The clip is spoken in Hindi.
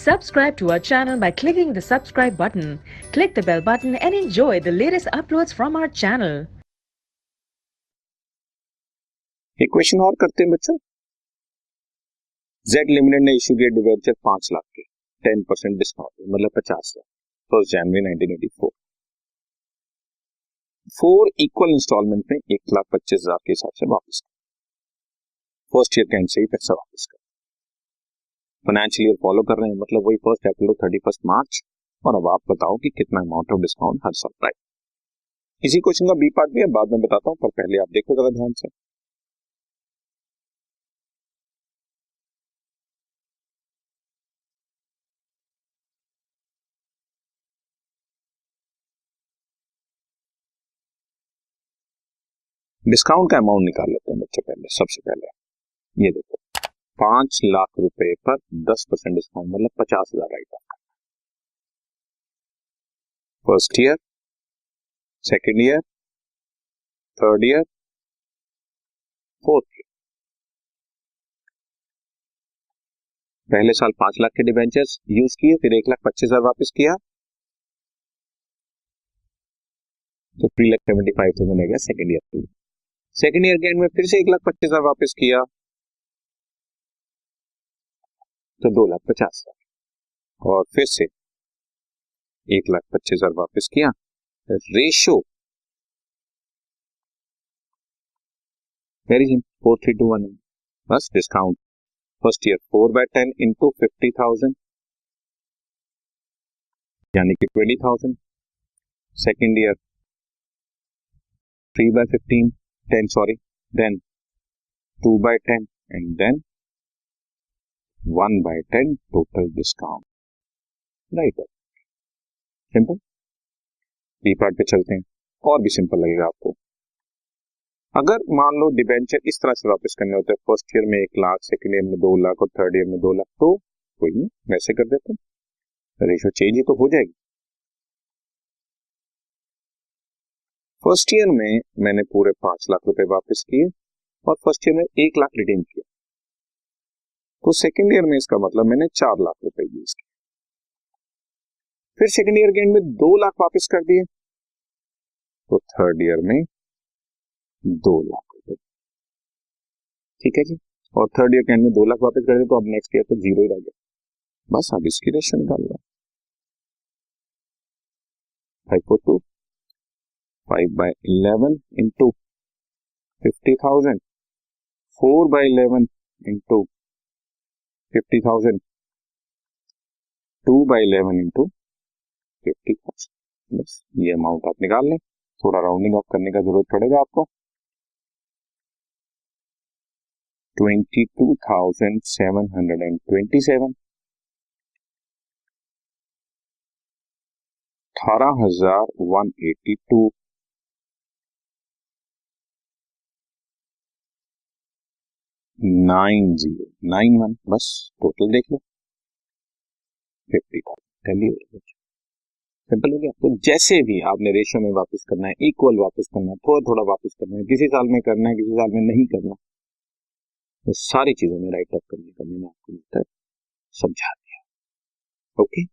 Subscribe to our channel by clicking the subscribe button. Click the bell button and enjoy the latest uploads from our channel. एक क्वेश्चन और करते हैं बच्चों। जेड लिमिटेड ने इशू किया डिवेंचर 5 लाख के 10% डिस्काउंट मतलब 50 लाख 1 जनवरी 1984। 4 इक्वल इंस्टॉलमेंट में 1,25,000 के हिसाब से वापस कर, फर्स्ट ईयर के एंड से ही पैसा वापस कर। फाइनेंशियल ईयर फॉलो कर रहे हैं मतलब वही 1 अप्रैल 31 मार्च। और अब आप बताओ कि कितना अमाउंट ऑफ डिस्काउंट हर साल प्राइस। इसी क्वेश्चन का बी पार्ट भी है, बाद में बताता हूं, पर पहले आप देखो जरा ध्यान से। डिस्काउंट का अमाउंट निकाल लेते हैं बच्चों। पहले सबसे पहले ये देखो 5 लाख रुपए पर 10% डिस्काउंट मतलब 50,000 right of. First year, second year, third year, fourth year. पहले साल 5 लाख के डिबेंचर्स यूज किए, फिर 1,25,000 वापस किया तो 3,75,000 आ गया सेकेंड ईयर के लिए। सेकेंड ईयर के एंड में फिर से 1,25,000 वापस किया तो 2,50,000 और फिर से 1,25,000 वापस किया। रेशो वेरी सिंपल 4,3,2,1 बस डिस्काउंट। फर्स्ट ईयर 4/10 इंटू 50,000 यानी कि 20,000। Second year 3/15 then 2/10 and then 1/10 total discount right. Simple. B part पे चलते हैं, और भी सिंपल लगेगा आपको। अगर मान लो डिबेंचर इस तरह से वापस करने होते हैं, फर्स्ट ईयर में 1 लाख, सेकेंड ईयर में 2 लाख और थर्ड ईयर में 2 लाख, तो कोई नहीं वैसे कर देते हैं, रेशो चेंज ही तो हो जाएगी। फर्स्ट ईयर में मैंने पूरे 5 लाख रुपए वापस किए और फर्स्ट ईयर में 1 लाख रिडीम किया, तो सेकेंड ईयर में इसका मतलब मैंने 4 लाख रुपए यूज किए। फिर सेकेंड ईयर के एंड में 2 लाख वापस कर दिए, तो थर्ड ईयर में 2 लाख रुपए। ठीक है जी। और थर्ड ईयर के एंड में 2 लाख वापस कर दिए तो अब नेक्स्ट ईयर तो जीरो ही रह गया। बस अब इसकी रेशो निकाल लो। 5/2 5/11 इंटू 50,000 4/11 इंटू 50,000 2/11 इंटू 50,000। बस ये अमाउंट आप निकाल लें। थोड़ा राउंडिंग ऑफ करने का जरूरत पड़ेगा आपको। 22,727 18,182 9091 बस टोटल देख लो 50,000। सिंपल हो गया। तो जैसे भी आपने रेशो में वापस करना है, इक्वल वापस करना है, थोड़ा थोड़ा वापस करना है, किसी साल में करना है, किसी साल में नहीं करना, तो सारी चीजों में राइट ऑफ करने का मैंने आपको समझा दिया। ओके।